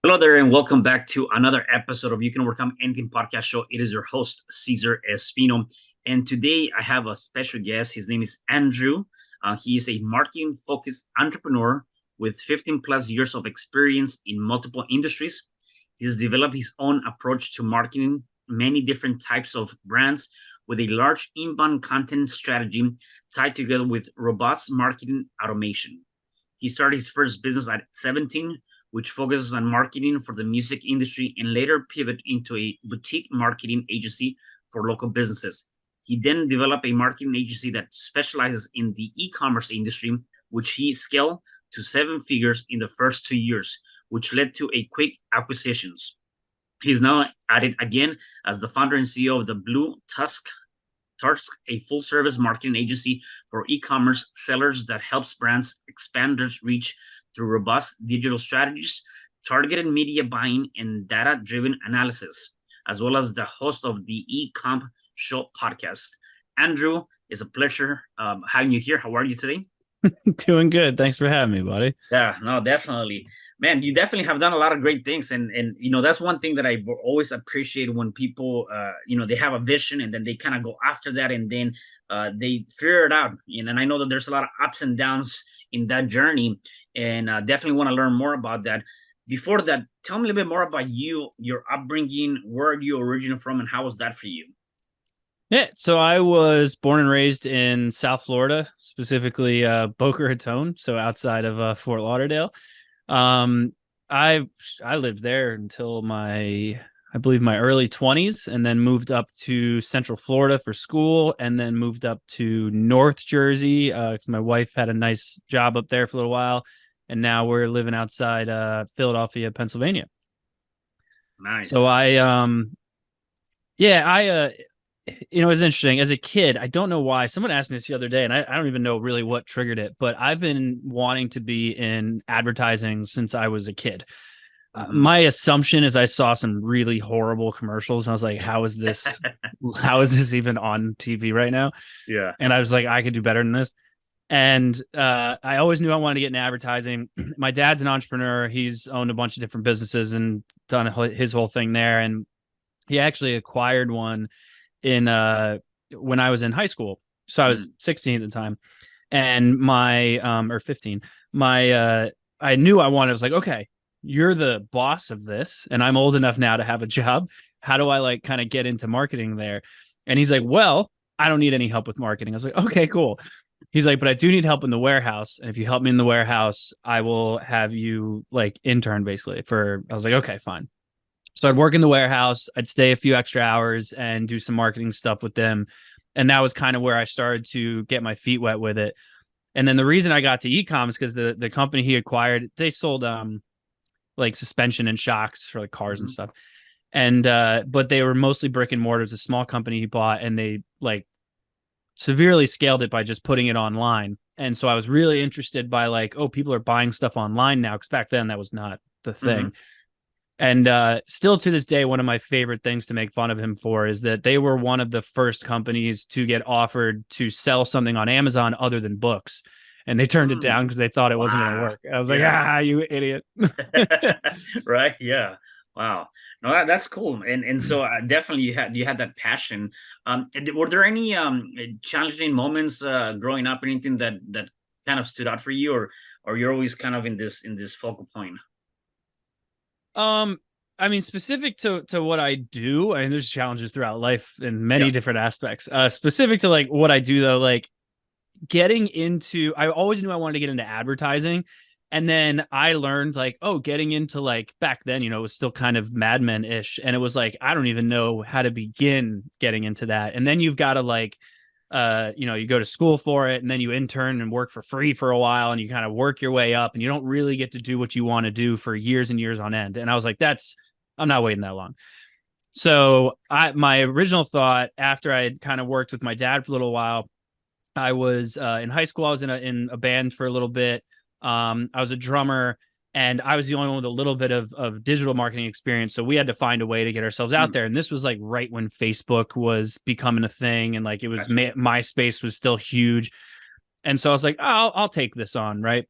Hello there, and welcome back to another episode of You Can Overcome Anything podcast show. It is your host, Cesar Espino. And today I have a special guest. His name is Andrew. He is a marketing focused entrepreneur with 15 plus years of experience in multiple industries. He's developed his own approach to marketing many different types of brands with a large inbound content strategy tied together with robust marketing automation. He started his first business at 17, which focuses on marketing for the music industry and later pivot into a boutique marketing agency for local businesses. He then developed a marketing agency that specializes in the e-commerce industry, which he scaled to seven figures in the first 2 years, which led to a quick acquisitions. He's now at it again as the founder and CEO of the BlueTuskr, a full-service marketing agency for e-commerce sellers that helps brands expand their reach through robust digital strategies, targeted media buying, and data-driven analysis, as well as the host of the eComp Show podcast. Andrew, it's a pleasure having you here. How are you today? Doing good. Thanks for having me, buddy. Yeah, no, definitely. Man, you definitely have done a lot of great things. And that's one thing that I've always appreciated when people they have a vision and then they kind of go after that and then they figure it out. And I know that there's a lot of ups and downs in that journey, and definitely want to learn more about that. Before that, tell me a little bit more about you, your upbringing, where are you originally from, and how was that for you? Yeah, so I was born and raised in South Florida, specifically Boca Raton, so outside of Fort Lauderdale. Um, I lived there until I believe my early 20s, and then moved up to Central Florida for school, and then moved up to North Jersey because my wife had a nice job up there for a little while, and now we're living outside Philadelphia, Pennsylvania. So Nice. it's interesting. As a kid, I don't know why. Someone asked me this the other day, and I don't even know really what triggered it, but I've been wanting to be in advertising since I was a kid. Mhm. My assumption is I saw some really horrible commercials. And I was like, how is this? How is this even on TV right now? Yeah. And I was like, I could do better than this. And I always knew I wanted to get in advertising. My dad's an entrepreneur. He's owned a bunch of different businesses and done his whole thing there. And he actually acquired one in when I was in high school. So I was 16 at the time, and my or 15. I knew I wanted. I was like, okay, you're the boss of this, and I'm old enough now to have a job. How do I like kind of get into marketing there? And he's like, well, I don't need any help with marketing. I was like, okay, cool. He's like, but I do need help in the warehouse, and if you help me in the warehouse, I will have you like intern basically for. I was like, okay, fine. So I'd work in the warehouse, I'd stay a few extra hours and do some marketing stuff with them. And that was kind of where I started to get my feet wet with it. And then the reason I got to ecom is because the company he acquired, they sold like suspension and shocks for like cars and Mhm. stuff. And but they were mostly brick and mortar. It's a small company he bought, and they like severely scaled it by just putting it online. And so I was really interested by like, oh, people are buying stuff online now, because back then that was not the Mhm. thing. And still to this day, one of my favorite things to make fun of him for is that they were one of the first companies to get offered to sell something on Amazon other than books. And they turned it down because they thought it wasn't going to Wow. work. I was like, Yeah. you idiot. Right? Yeah. Wow. No, that's cool. And so definitely you had that passion. Were there any challenging moments growing up, anything that kind of stood out for you, or you're always kind of in this focal point? um, I mean, specific to what I do, I mean, there's challenges throughout life in Yeah. many different aspects. Specific to like what I do though, like getting into, I always knew I wanted to get into advertising. And then I learned like, oh, getting into like back then, it was still kind of Mad Men ish. And it was like, I don't even know how to begin getting into that. And then you've got to like, you go to school for it, and then you intern and work for free for a while, and you kind of work your way up, and you don't really get to do what you want to do for years and years on end. And I was like, I'm not waiting that long. So my original thought after I had kind of worked with my dad for a little while, I was in high school. I was in a band for a little bit. I was a drummer, and I was the only one with a little bit of digital marketing experience. So we had to find a way to get ourselves out Mm, there. And this was like right when Facebook was becoming a thing, and like it was gotcha. MySpace was still huge. And so I was like, oh, I'll take this on, right?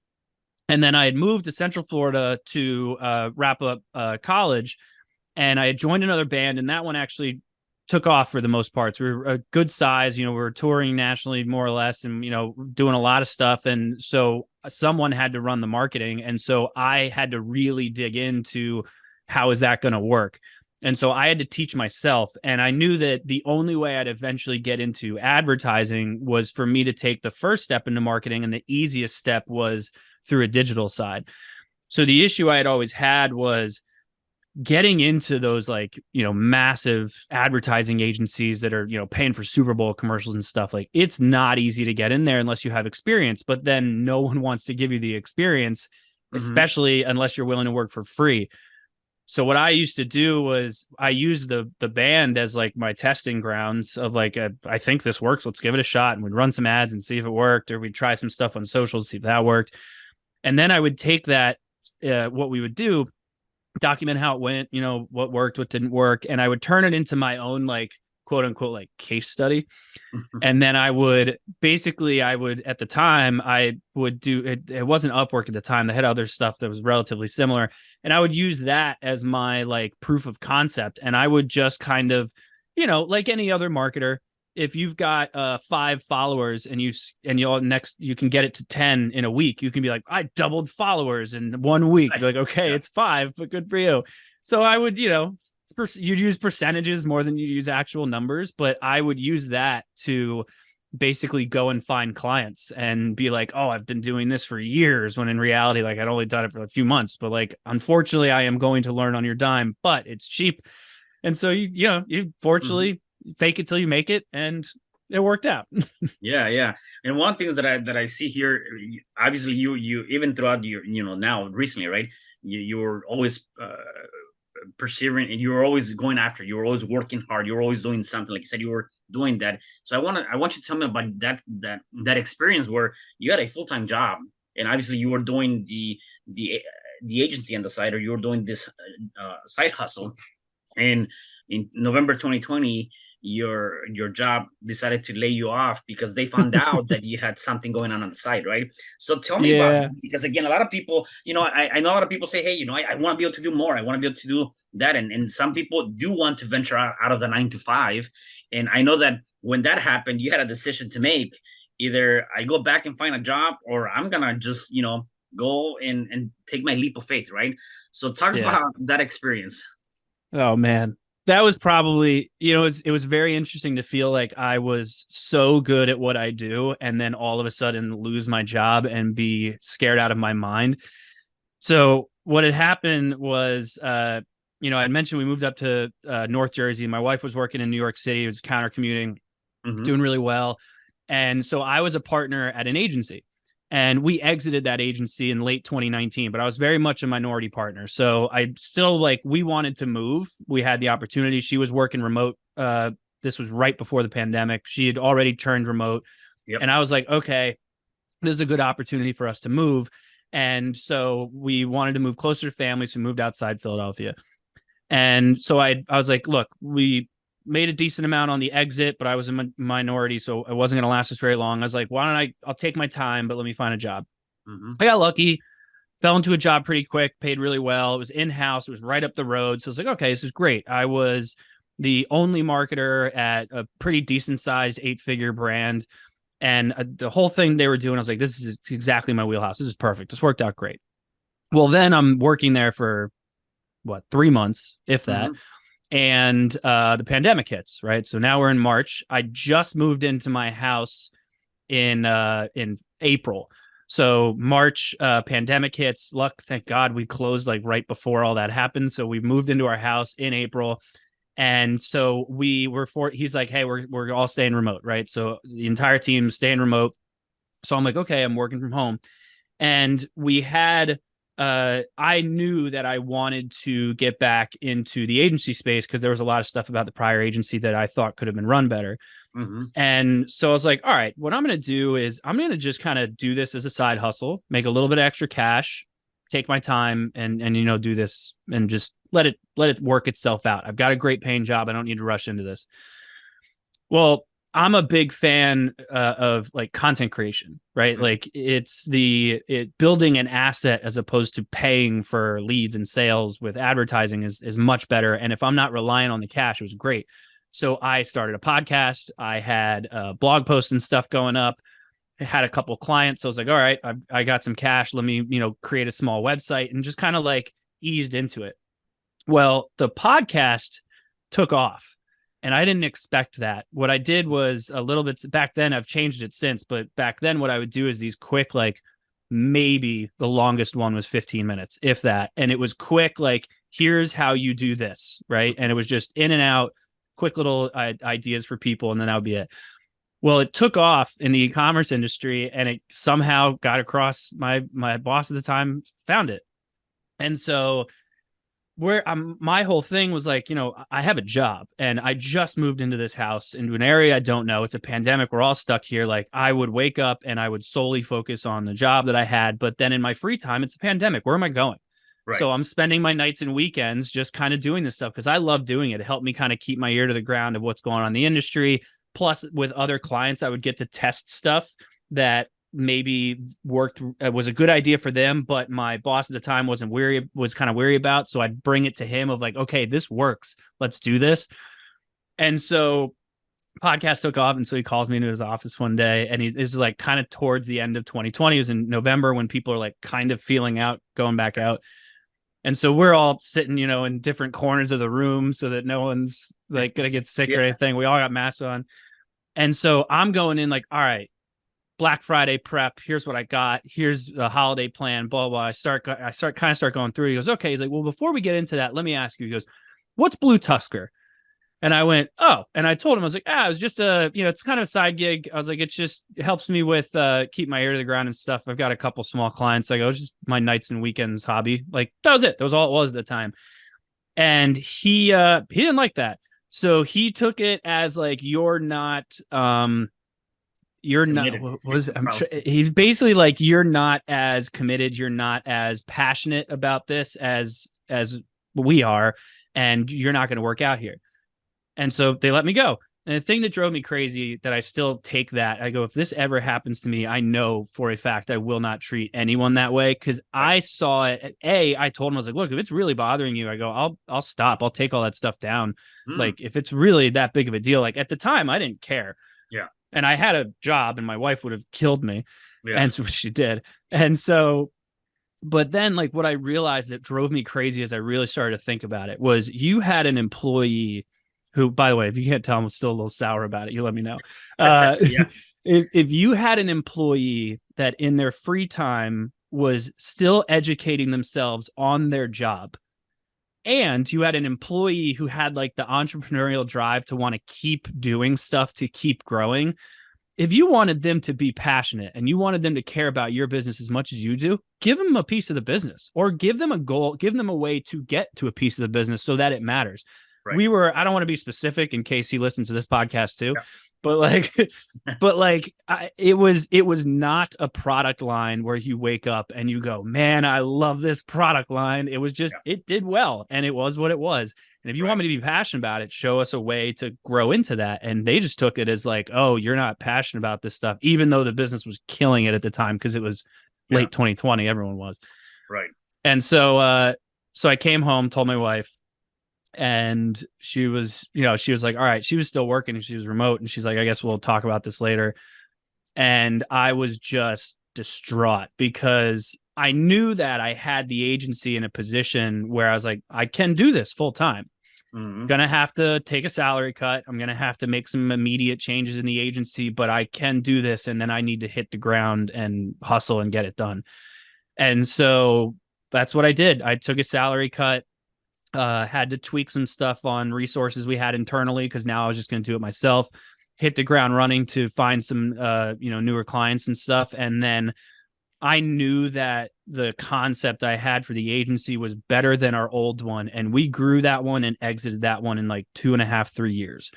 And then I had moved to Central Florida to wrap up college, and I had joined another band, and that one actually took off for the most part. We were a good size, we were touring nationally more or less, and doing a lot of stuff. And so someone had to run the marketing, and so I had to really dig into how is that going to work. And so I had to teach myself, and I knew that the only way I'd eventually get into advertising was for me to take the first step into marketing, and the easiest step was through a digital side. So the issue I had always had was getting into those massive advertising agencies that are paying for Super Bowl commercials and stuff. Like, it's not easy to get in there unless you have experience, but then no one wants to give you the experience, especially unless you're willing to work for free. So what I used to do was I used the band as like my testing grounds of I think this works, let's give it a shot. And we'd run some ads and see if it worked, or we'd try some stuff on social to see if that worked. And then I would take that, what we would do, document how it went, what worked, what didn't work. And I would turn it into my own, quote unquote, case study. And then I would at the time, I would do it. It wasn't Upwork at the time. They had other stuff that was relatively similar. And I would use that as my proof of concept. And I would just kind of, like any other marketer, if you've got 5 followers and you can get it to 10 in a week, you can be like, I doubled followers in 1 week. Be like, okay, yeah. It's 5, but good for you. So I would, you'd use percentages more than you use actual numbers, but I would use that to basically go and find clients and be like, oh, I've been doing this for years, when in reality, I'd only done it for a few months. But unfortunately, I am going to learn on your dime, but it's cheap. And so you fortunately fake it till you make it, and it worked out. Yeah. And one thing that I see here, obviously you even throughout your, now recently, right? You were always persevering, and you were always going after, you were always working hard, you were always doing something. Like you said, you were doing that. So I want you to tell me about that experience where you had a full-time job, and obviously you were doing the agency on the side, or you were doing this side hustle. And in November 2020, your job decided to lay you off because they found out that you had something going on the side, right? So tell me about, because again, a lot of people, I know a lot of people say, hey, I want to be able to do more. I want to be able to do that. And some people do want to venture out of the 9 to 5. And I know that when that happened, you had a decision to make. Either I go back and find a job, or I'm going to just, go and take my leap of faith, right? So talk about that experience. Oh man, that was probably, it was very interesting to feel like I was so good at what I do, and then all of a sudden lose my job and be scared out of my mind. So what had happened was, I mentioned we moved up to North Jersey. My wife was working in New York City. It was counter commuting, doing really well. And so I was a partner at an agency. And we exited that agency in late 2019, but I was very much a minority partner. So I still we wanted to move. We had the opportunity. She was working remote. This was right before the pandemic. She had already turned remote. Yep. And I was like, okay, this is a good opportunity for us to move. And so we wanted to move closer to family. So we moved outside Philadelphia. And so I was like, look, we made a decent amount on the exit, but I was a minority, so it wasn't going to last us very long. I was like, why don't I'll take my time, but let me find a job. I got lucky, fell into a job pretty quick, paid really well. It was in-house. It was right up the road. So I was like, okay, this is great. I was the only marketer at a pretty decent sized 8-figure brand. And the whole thing they were doing, I was like, this is exactly my wheelhouse. This is perfect. This worked out great. Well, then I'm working there for 3 months, if that. And the pandemic hits, right? So now we're in March. I just moved into my house in April. So March, pandemic hits. Thank God we closed right before all that happened. So we moved into our house in April. And so he's like, hey, we're all staying remote, right? So the entire team staying remote. So I'm like, okay, I'm working from home. And we had I knew that I wanted to get back into the agency space because there was a lot of stuff about the prior agency that I thought could have been run better. And so I was like, all right, what I'm going to do is I'm going to just kind of do this as a side hustle, make a little bit of extra cash, take my time and do this and just let it work itself out. I've got a great paying job. I don't need to rush into this. Well, I'm a big fan of like content creation, right? Mm-hmm. Like it's building an asset as opposed to paying for leads and sales with advertising is much better. And if I'm not relying on the cash, it was great. So I started a podcast. I had blog posts and stuff going up. I had a couple clients. So I was like, all right, I got some cash. Let me, create a small website and just kind of like eased into it. Well, the podcast took off and I didn't expect that. What I did was a little bit back then, I've changed it since, but back then what I would do is these quick, like maybe the longest one was 15 minutes, if that. And it was quick, like, here's how you do this, right? And it was just in and out, quick little ideas for people. And then that would be it. Well, it took off in the e-commerce industry and it somehow got across my boss at the time found it. And so where my whole thing was like, I have a job and I just moved into this house into an area I don't know. It's a pandemic. We're all stuck here. Like I would wake up and I would solely focus on the job that I had. But then in my free time, it's a pandemic. Where am I going? Right. So I'm spending my nights and weekends just kind of doing this stuff because I love doing it. It helped me kind of keep my ear to the ground of what's going on in the industry. Plus, with other clients, I would get to test stuff that maybe was a good idea for them, but my boss at the time was kind of weary about. So I'd bring it to him of like, okay, this works. Let's do this. And so podcast took off. And so he calls me into his office one day and this is like kind of towards the end of 2020. It was in November when people are like kind of feeling out, going back out. And so we're all sitting, in different corners of the room so that no one's like going to get sick or anything. We all got masks on. And so I'm going in like, all right, Black Friday prep. Here's what I got. Here's the holiday plan, blah, blah. I start going through. He goes, okay. He's like, well, before we get into that, let me ask you. He goes, what's BlueTuskr? And I went, oh, and I told him, I was like, it was just it's kind of a side gig. I was like, it helps me with keep my ear to the ground and stuff. I've got a couple small clients. I go, it's just my nights and weekends hobby. Like that was it. That was all it was at the time. And he didn't like that. So he took it as like, he's basically like, you're not as committed. You're not as passionate about this as we are. And you're not going to work out here. And so they let me go. And the thing that drove me crazy that I still take that, I go, if this ever happens to me, I know for a fact I will not treat anyone that way. Cause I saw it. I told him, I was like, look, if it's really bothering you, I go, I'll stop. I'll take all that stuff down. Like if it's really that big of a deal, like at the time I didn't care. Yeah. And I had a job and my wife would have killed me. Yeah. And so she did. And so, but then like what I realized that drove me crazy as I really started to think about it was you had an employee who, by the way, if you can't tell, I'm still a little sour about it. You let me know. If you had an employee that in their free time was still educating themselves on their job, and you had an employee who had like the entrepreneurial drive to want to keep doing stuff, to keep growing, if you wanted them to be passionate and you wanted them to care about your business as much as you do, give them a piece of the business or give them a goal, give them a way to get to a piece of the business so that it matters. Right. I don't want to be specific in case he listens to this podcast too, it was not a product line where you wake up and you go, man, I love this product line. It was just, it did well. And it was what it was. And if you want me to be passionate about it, show us a way to grow into that. And they just took it as like, oh, you're not passionate about this stuff, even though the business was killing it at the time. Cause it was late 2020. Everyone was. Right. And so I came home, told my wife, and she was like, all right, she was still working and she was remote. And she's like, I guess we'll talk about this later. And I was just distraught because I knew that I had the agency in a position where I was like, I can do this full time. I'm going to have to take a salary cut. I'm going to have to make some immediate changes in the agency, but I can do this. And then I need to hit the ground and hustle and get it done. And so that's what I did. I took a salary cut. Had to tweak some stuff on resources we had internally because now I was just going to do it myself, hit the ground running to find some newer clients and stuff. And then I knew that the concept I had for the agency was better than our old one. And we grew that one and exited that one in like 2.5, 3 years.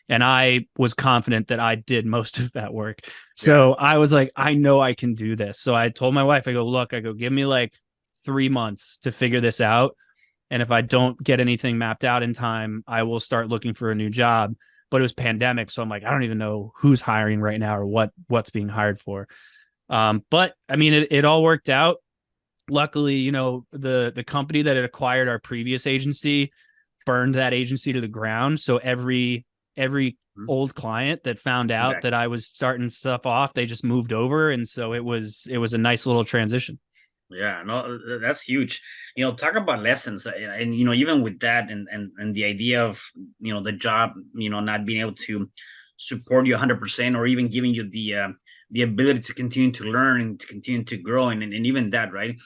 And I was confident that I did most of that work. So I was like, I know I can do this. So I told my wife, I go, give me like 3 months to figure this out. And if I don't get anything mapped out in time, I will start looking for a new job. but it was pandemic. So I'm like, I don't even know who's hiring right now or what's being hired for. But I mean, it all worked out. Luckily, the company that had acquired our previous agency burned that agency to the ground. So every old client that found out that I was starting stuff off, they just moved over. And so it was a nice little transition. Yeah, no, that's huge. Talk about lessons, and even with that, and the idea of the job, not being able to support you 100%, or even giving you the ability to continue to learn and to continue to grow, and even that, right?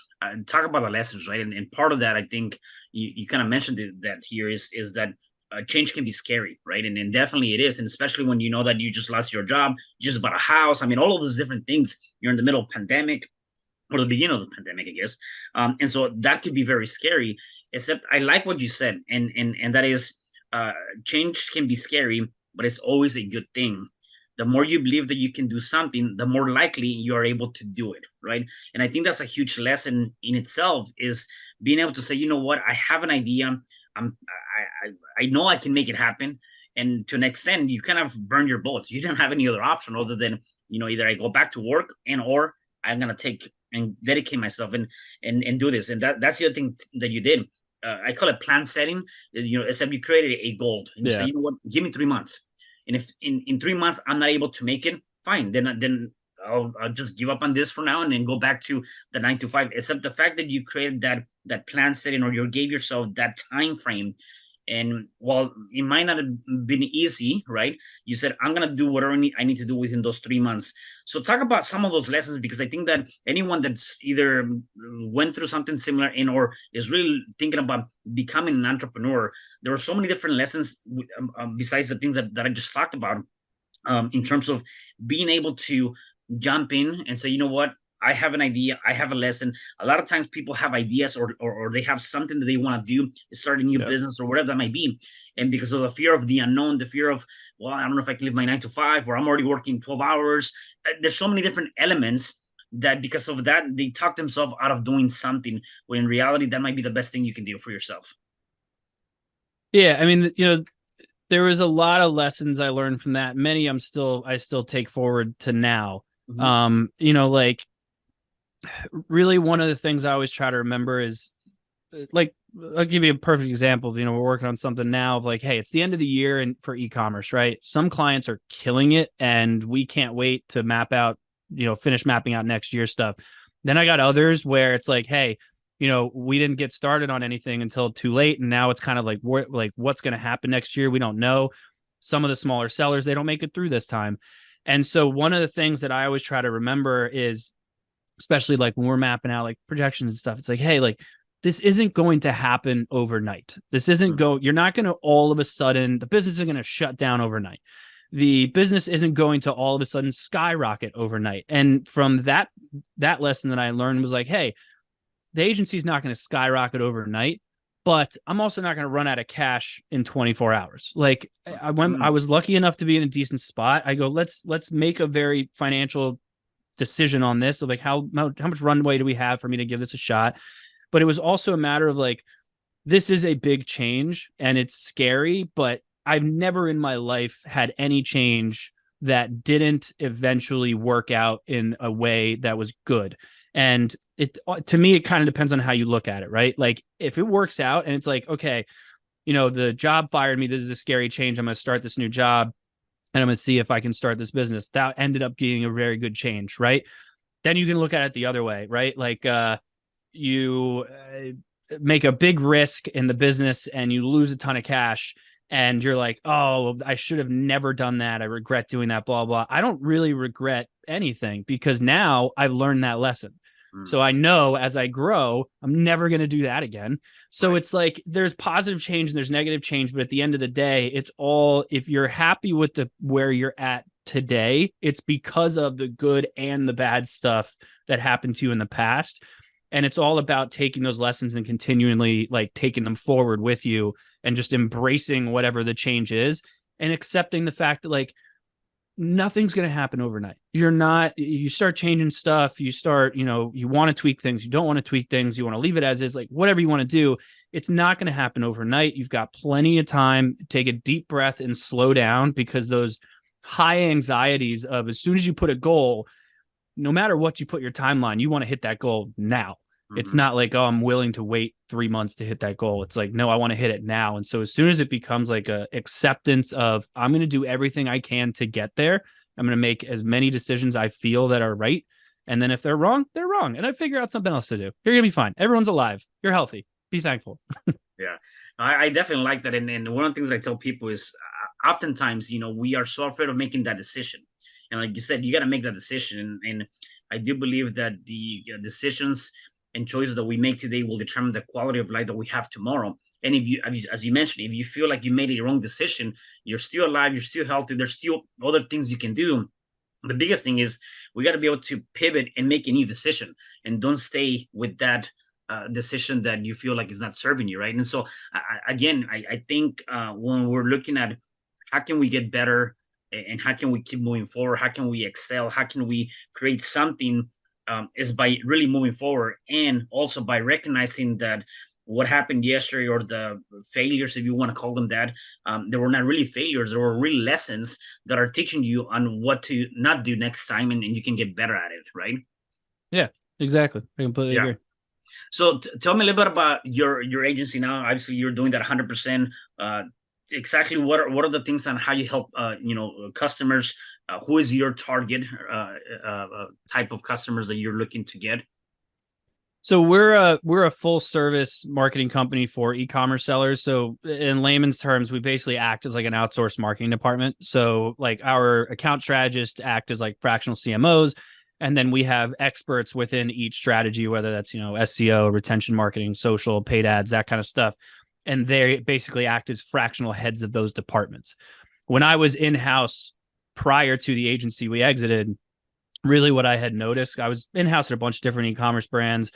Talk about the lessons, right? And part of that, I think you kind of mentioned that here is that change can be scary, right? And definitely it is, and especially when you know that you just lost your job, you just bought a house. I mean, all of those different things. You're in the middle of pandemic, or the beginning of the pandemic, I guess. And so that could be very scary. Except I like what you said, and that is, change can be scary, but it's always a good thing. The more you believe that you can do something, the more likely you are able to do it, right? And I think that's a huge lesson in itself, is being able to say, you know what, I have an idea. I know I can make it happen. And to an extent, you kind of burn your boats. You don't have any other option other than, either I go back to work, or I'm gonna take and dedicate myself and do this. And that's the other thing that you did. I call it plan setting. Except you created a goal, and you say, you know what, give me 3 months. And if in 3 months I'm not able to make it, fine. Then I'll just give up on this for now and then go back to the 9 to 5. Except the fact that you created that plan setting, or you gave yourself that time frame. And while it might not have been easy, right? You said, I'm going to do whatever I need to do within those 3 months. So talk about some of those lessons, because I think that anyone that's either went through something similar or is really thinking about becoming an entrepreneur, there are so many different lessons besides the things that I just talked about, in terms of being able to jump in and say, you know what, I have an idea, I have a lesson. A lot of times people have ideas, or they have something that they want to do, start a new business or whatever that might be. And because of the fear of the unknown, the fear of, well, I don't know if I can leave my 9 to 5, or I'm already working 12 hours. There's so many different elements that because of that, they talk themselves out of doing something, when in reality, that might be the best thing you can do for yourself. Yeah. I mean, there was a lot of lessons I learned from that. Many I still take forward to now. Like, really, one of the things I always try to remember is, like, I'll give you a perfect example of, we're working on something now of like, hey, it's the end of the year and for e-commerce, right? Some clients are killing it and we can't wait to finish mapping out next year's stuff. Then I got others where it's like, hey, we didn't get started on anything until too late. And now it's kind of like, what's going to happen next year? We don't know. Some of the smaller sellers, they don't make it through this time. And so one of the things that I always try to remember is, especially like when we're mapping out like projections and stuff, it's like, hey, like, this isn't going to happen overnight. This isn't you're not going to all of a sudden, the business isn't going to shut down overnight. The business isn't going to all of a sudden skyrocket overnight. And from that lesson that I learned was like, hey, the agency is not going to skyrocket overnight, but I'm also not going to run out of cash in 24 hours. Like, I was lucky enough to be in a decent spot. I go, let's make a very financial decision on this of like, how much runway do we have for me to give this a shot? But it was also a matter of like, this is a big change and it's scary, but I've never in my life had any change that didn't eventually work out in a way that was good. And to me, it kind of depends on how you look at it, right? Like, if it works out and it's like, okay, the job fired me, this is a scary change, I'm going to start this new job and I'm going to see if I can start this business. That ended up being a very good change, right? Then you can look at it the other way, right? Like, you make a big risk in the business and you lose a ton of cash and you're like, oh, I should have never done that. I regret doing that, blah, blah. I don't really regret anything because now I've learned that lesson. So I know as I grow, I'm never going to do that again. So it's like, there's positive change and there's negative change. But at the end of the day, it's all, if you're happy with where you're at today, it's because of the good and the bad stuff that happened to you in the past. And it's all about taking those lessons and continually like taking them forward with you and just embracing whatever the change is and accepting the fact that like, nothing's going to happen overnight. You start changing stuff. You start, you want to tweak things. You don't want to tweak things. You want to leave it as is, like whatever you want to do. It's not going to happen overnight. You've got plenty of time. Take a deep breath and slow down, because those high anxieties of as soon as you put a goal, no matter what you put your timeline, you want to hit that goal now. It's not like, oh, I'm willing to wait 3 months to hit that goal. It's like, no, I want to hit it now. And so as soon as it becomes like a acceptance of, I'm going to do everything I can to get there, I'm going to make as many decisions I feel that are right. And then if they're wrong, they're wrong. And I figure out something else to do. You're going to be fine. Everyone's alive. You're healthy. Be thankful. Yeah, I definitely like that. And one of the things that I tell people is oftentimes, we are so afraid of making that decision. And like you said, you got to make that decision. And I do believe that the decisions and choices that we make today will determine the quality of life that we have tomorrow. And if you, as you mentioned, if you feel like you made a wrong decision, you're still alive, you're still healthy, there's still other things you can do. The biggest thing is we got to be able to pivot and make a new decision, and don't stay with that decision that you feel like is not serving you, right? And so, I think when we're looking at how can we get better, and how can we keep moving forward, how can we excel, how can we create something, is by really moving forward, and also by recognizing that what happened yesterday, or the failures, if you want to call them that, they were not really failures. They were really lessons that are teaching you on what to not do next time, and you can get better at it, right? Yeah, exactly. I completely agree. So tell me a little bit about your agency now. Obviously, you're doing that 100%. Exactly what are the things on how you help customers? Who is your target type of customers that you're looking to get? So we're a full service marketing company for e-commerce sellers. So in layman's terms, we basically act as like an outsourced marketing department. So like our account strategists act as like fractional CMOs, and then we have experts within each strategy, whether that's SEO, retention marketing, social, paid ads, that kind of stuff, and they basically act as fractional heads of those departments. When I was in-house prior to the agency we exited, really what I had noticed, I was in-house at a bunch of different e-commerce brands,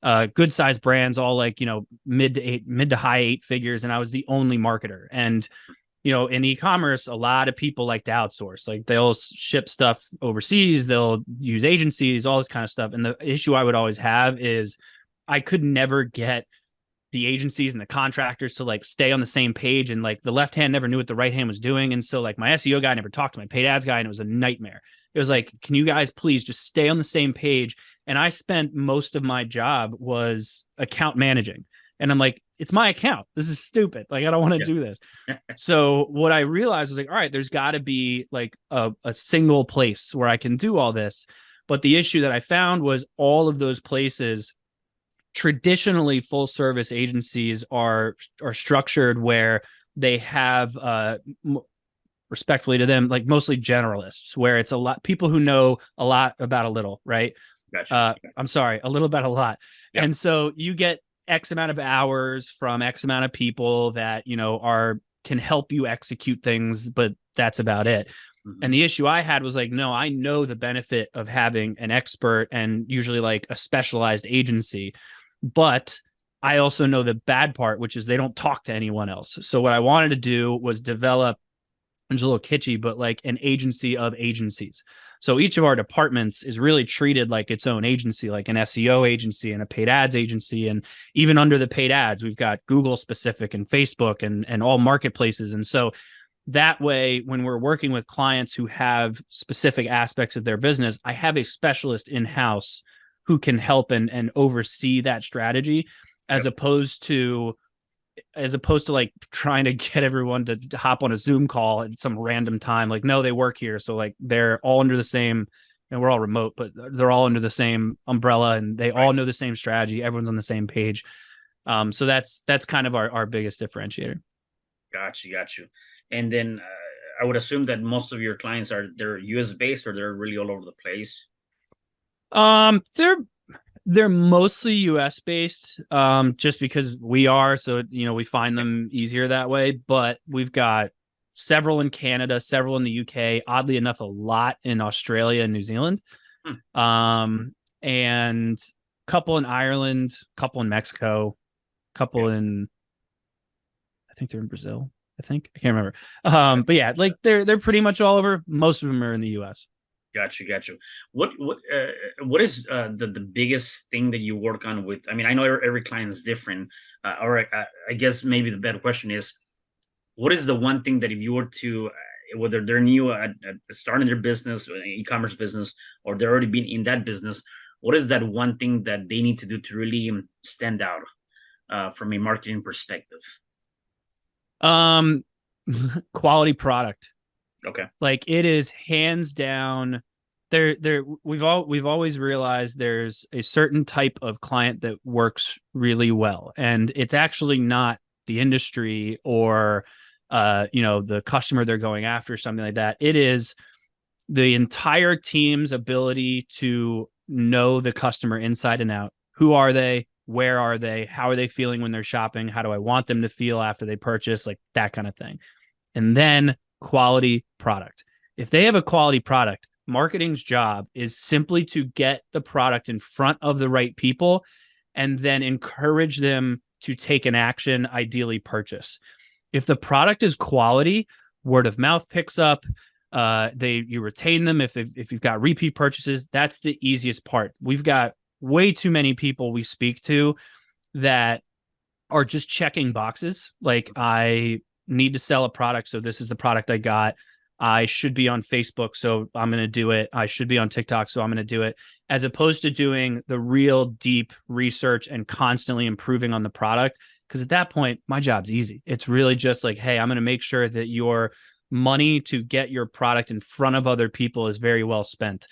good sized brands, all like, mid to high 8 figures. And I was the only marketer. And, in e-commerce, a lot of people like to outsource, like they'll ship stuff overseas, they'll use agencies, all this kind of stuff. And the issue I would always have is I could never get the agencies and the contractors to like stay on the same page, and like the left hand never knew what the right hand was doing. And so like my SEO guy never talked to my paid ads guy, and it was a nightmare. It was like, can you guys please just stay on the same page? And I spent most of my job was account managing, and I'm like, it's my account, this is stupid, like I don't want to do this. So what I realized was like, all right, there's got to be like a single place where I can do all this. But the issue that I found was all of those places, traditionally full service agencies, are structured where they have respectfully to them, like mostly generalists, where it's a lot people who know a lot about a little, right? Gotcha. I'm sorry, a little about a lot. Yep. And so you get X amount of hours from X amount of people that can help you execute things, but that's about it. Mm-hmm. And the issue I had was like, no, I know the benefit of having an expert and usually like a specialized agency, but I also know the bad part, which is they don't talk to anyone else. So what I wanted to do was develop, it's a little kitschy, but like an agency of agencies. So each of our departments is really treated like its own agency, like an SEO agency and a paid ads agency. And even under the paid ads, we've got Google specific and Facebook and all marketplaces. And so that way, when we're working with clients who have specific aspects of their business, I have a specialist in-house who can help and oversee that strategy, as opposed to like trying to get everyone to hop on a Zoom call at some random time. Like, no, they work here. So like they're all under the same, and we're all remote, but they're all under the same umbrella and they all know the same strategy. Everyone's on the same page. So that's kind of our biggest differentiator. Got you. And then I would assume that most of your clients they're US based, or they're really all over the place. They're mostly US based, just because we are, so we find them easier that way. But we've got several in Canada, several in the UK, oddly enough, a lot in Australia and New Zealand, and a couple in Ireland, a couple in Mexico, a couple in, I think they're in Brazil, I think. I can't remember. But yeah, like they're pretty much all over. Most of them are in the US. Got you. What is the biggest thing that you work on with? I mean, I know every client is different, or I guess maybe the better question is, what is the one thing that if you were to, whether they're new at starting their business, e-commerce business, or they're already been in that business, what is that one thing that they need to do to really stand out from a marketing perspective? Um, quality product. Okay. Like it is hands down. We've always realized there's a certain type of client that works really well, and it's actually not the industry or the customer they're going after, something like that. It is the entire team's ability to know the customer inside and out. Who are they? Where are they? How are they feeling when they're shopping? How do I want them to feel after they purchase? Like that kind of thing. And then quality product. If they have a quality product, marketing's job is simply to get the product in front of the right people and then encourage them to take an action, ideally purchase. If the product is quality, word of mouth picks up. You retain them if you've got repeat purchases. That's the easiest part. We've got way too many people we speak to that are just checking boxes. Like, I need to sell a product, so this is the product I got. I should be on Facebook, so I'm going to do it. I should be on TikTok, so I'm going to do it, as opposed to doing the real deep research and constantly improving on the product. Because at that point, my job's easy. It's really just like, hey, I'm going to make sure that your money to get your product in front of other people is very well spent.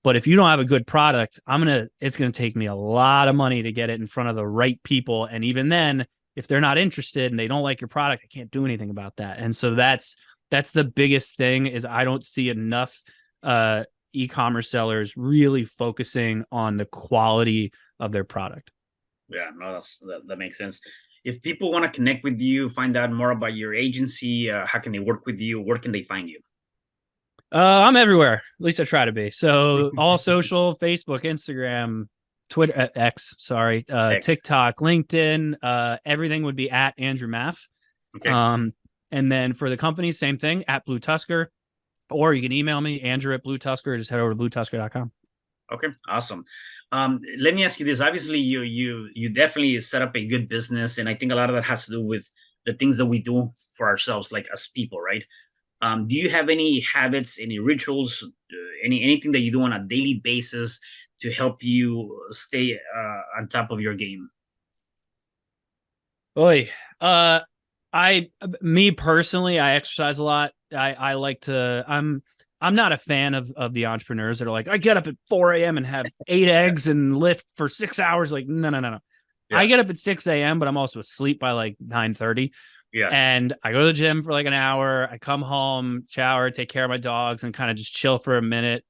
But if you don't have a good product, it's going to take me a lot of money to get it in front of the right people. And even then, if they're not interested and they don't like your product, I can't do anything about that. And so that's the biggest thing, is I don't see enough e-commerce sellers really focusing on the quality of their product. Yeah, no, that makes sense. If people want to connect with you, find out more about your agency, how can they work with you? Where can they find you? I'm everywhere. At least I try to be. So all social, Facebook, Instagram, Twitter, X, sorry, X. TikTok, LinkedIn, everything would be at Andrew Maff. Okay. And then for the company, same thing, at BlueTuskr, or you can email me, Andrew at BlueTuskr, just head over to BlueTuskr.com. Okay, awesome. Let me ask you this. Obviously, you definitely set up a good business, and I think a lot of that has to do with the things that we do for ourselves, like as people, right? Do you have any habits, any rituals, anything that you do on a daily basis to help you stay on top of your game? Oy. Me personally, I exercise a lot. I like to, I'm not a fan of the entrepreneurs that are like, I get up at 4 a.m. and have 8 eggs and lift for 6 hours. Like, no. Yeah. I get up at 6 a.m., but I'm also asleep by like 9:30. Yeah. And I go to the gym for like an hour. I come home, shower, take care of my dogs, and kind of just chill for a minute,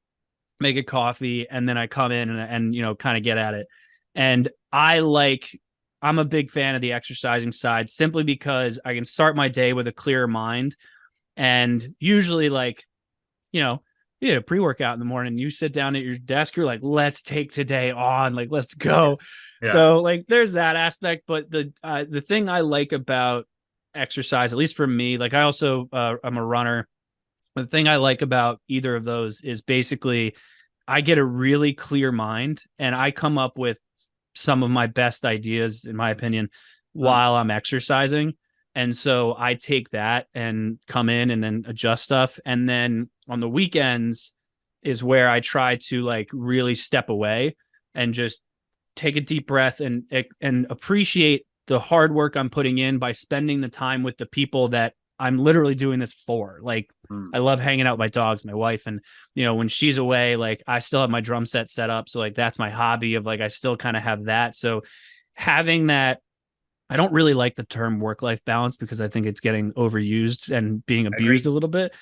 make a coffee, and then I come in and kind of get at it. And I'm a big fan of the exercising side, simply because I can start my day with a clearer mind. And usually, like, you get a pre-workout in the morning, you sit down at your desk, you're like, let's take today on, like, let's go. Yeah. So like, there's that aspect. But the thing I like about exercise, at least for me, like, I also I'm a runner. The thing I like about either of those is basically I get a really clear mind, and I come up with some of my best ideas, in my opinion, while I'm exercising. And so I take that and come in and then adjust stuff. And then on the weekends is where I try to like really step away and just take a deep breath and appreciate the hard work I'm putting in by spending the time with the people that I'm literally doing this for. Like, I love hanging out with my dogs, my wife, and, when she's away, like, I still have my drum set set up. So like, that's my hobby of like, I still kind of have that. So having that, I don't really like the term work-life balance because I think it's getting overused and being abused a little bit.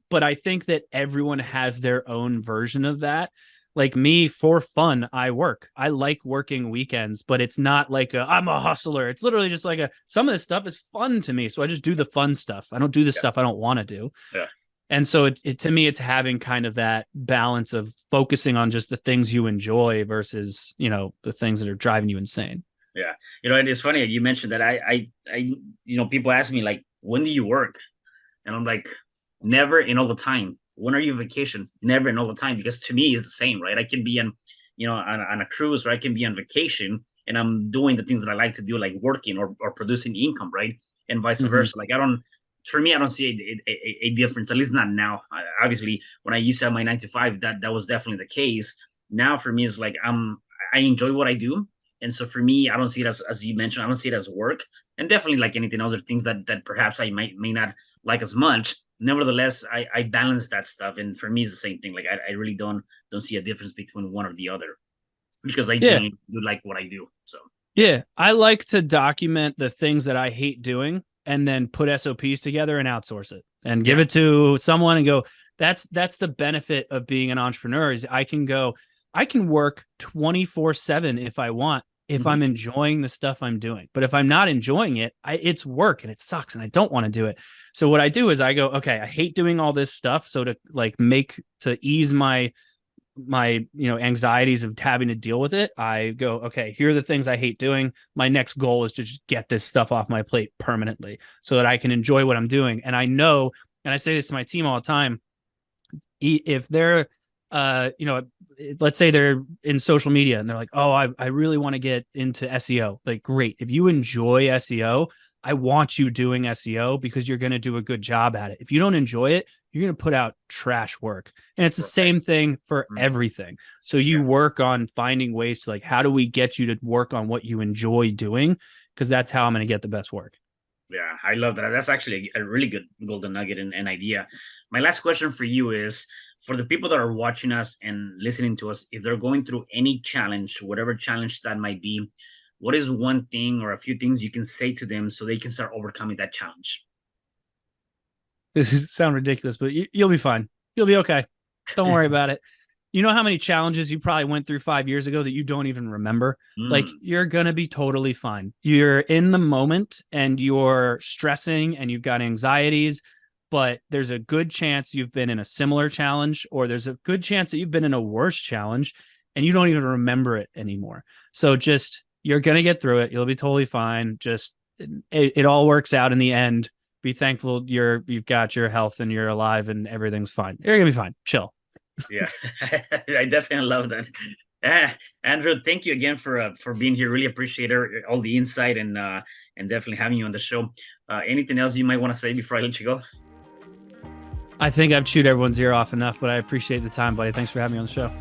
But I think that everyone has their own version of that. Like me, for fun, I work. I like working weekends, but it's not like I'm a hustler. It's literally just like some of this stuff is fun to me. So I just do the fun stuff. I don't do the stuff I don't want to do. Yeah. And so to me, it's having kind of that balance of focusing on just the things you enjoy versus, the things that are driving you insane. Yeah. It is funny you mentioned that. I people ask me like, when do you work? And I'm like, never and all the time. When are you on vacation? Never and all the time. Because to me, it's the same, right? I can be on a cruise, or I can be on vacation and I'm doing the things that I like to do, like working or producing income, right? And vice Mhm. versa. Like for me, I don't see a difference, at least not now. Obviously, when I used to have my 9 to 5, that was definitely the case. Now for me, it's like I enjoy what I do. And so for me, I don't see it as you mentioned, I don't see it as work. And definitely like anything else, are things that perhaps I may not like as much. Nevertheless, I balance that stuff. And for me, it's the same thing. Like I really don't see a difference between one or the other, because I Yeah. genuinely do like what I do. So Yeah. I like to document the things that I hate doing and then put SOPs together and outsource it and give yeah. it to someone and go, that's the benefit of being an entrepreneur is I can work 24/7 if I want, if Mhm. I'm enjoying the stuff I'm doing. But if I'm not enjoying it, it's work and it sucks and I don't want to do it. So what I do is I go, okay, I hate doing all this stuff. So to ease my anxieties of having to deal with it, I go, okay, here are the things I hate doing. My next goal is to just get this stuff off my plate permanently so that I can enjoy what I'm doing. And I know, and I say this to my team all the time, if they're let's say they're in social media and they're like, oh, I really want to get into SEO. Like, great. If you enjoy SEO, I want you doing SEO because you're going to do a good job at it. If you don't enjoy it, you're going to put out trash work. And it's the Right. same thing for Mhm. everything. So you Yeah. work on finding ways to, like, how do we get you to work on what you enjoy doing? Because that's how I'm going to get the best work. Yeah, I love that. That's actually a really good golden nugget and idea. My last question for you is, for the people that are watching us and listening to us, if they're going through any challenge, whatever challenge that might be, what is one thing or a few things you can say to them so they can start overcoming that challenge? This is sound ridiculous, but you'll be fine. You'll be okay. Don't worry about it. You know how many challenges you probably went through 5 years ago that you don't even remember? Like, Mm, you're going to be totally fine. You're in the moment and you're stressing and you've got anxieties, but there's a good chance you've been in a similar challenge, or there's a good chance that you've been in a worse challenge and you don't even remember it anymore. So just, you're going to get through it. You'll be totally fine. Just, it all works out in the end. Be thankful you've got your health and you're alive and everything's fine. You're going to be fine. Chill. yeah, I definitely love that. Andrew, thank you again for being here. Really appreciate all the insight and definitely having you on the show. Anything else you might want to say before I let you go? I think I've chewed everyone's ear off enough, but I appreciate the time, buddy. Thanks for having me on the show.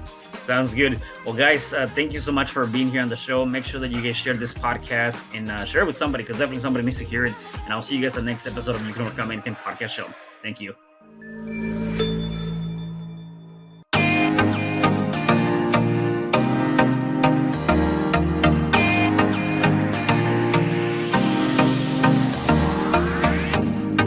Sounds good. Well, guys, thank you so much for being here on the show. Make sure that you guys share this podcast and share it with somebody, because definitely somebody needs to hear it. And I'll see you guys on the next episode of You Can Overcome Anything podcast show. Thank you.